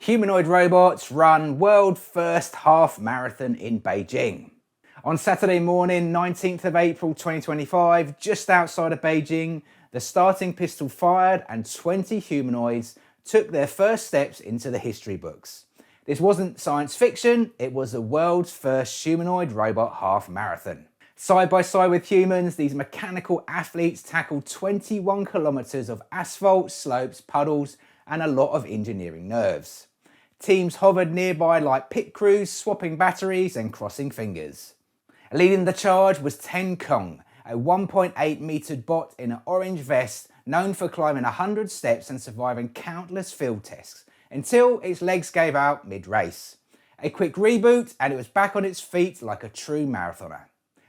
Humanoid robots run world first half marathon in Beijing. On Saturday morning, 19th of April 2025, just outside of Beijing, the starting pistol fired and 20 humanoids took their first steps into the history books. This wasn't science fiction, it was the world's first humanoid robot half marathon. Side by side with humans, these mechanical athletes tackled 21 kilometers of asphalt, slopes, puddles, and a lot of engineering nerves. Teams hovered nearby like pit crews, swapping batteries and crossing fingers. Leading the charge was Tien Kung, a 1.8 metre bot in an orange vest known for climbing 100 steps and surviving countless field tests, until its legs gave out mid-race. A quick reboot and it was back on its feet like a true marathoner.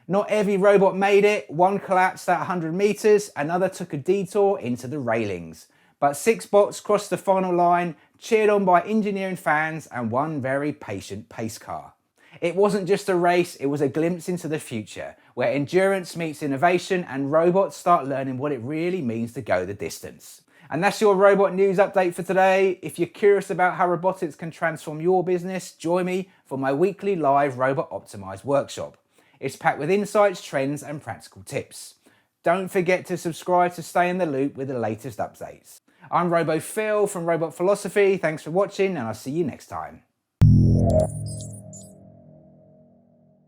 Not every robot made it, one collapsed at 100 metres, another took a detour into the railings. But 6 bots crossed the final line, cheered on by engineering fans and one very patient pace car. It wasn't just a race, it was a glimpse into the future, where endurance meets innovation and robots start learning what it really means to go the distance. And that's your robot news update for today. If you're curious about how robotics can transform your business, join me for my weekly live Robot Optimized workshop. It's packed with insights, trends and practical tips. Don't forget to subscribe to stay in the loop with the latest updates. I'm RoboPhil from Robot Philosophy. Thanks for watching and I'll see you next time.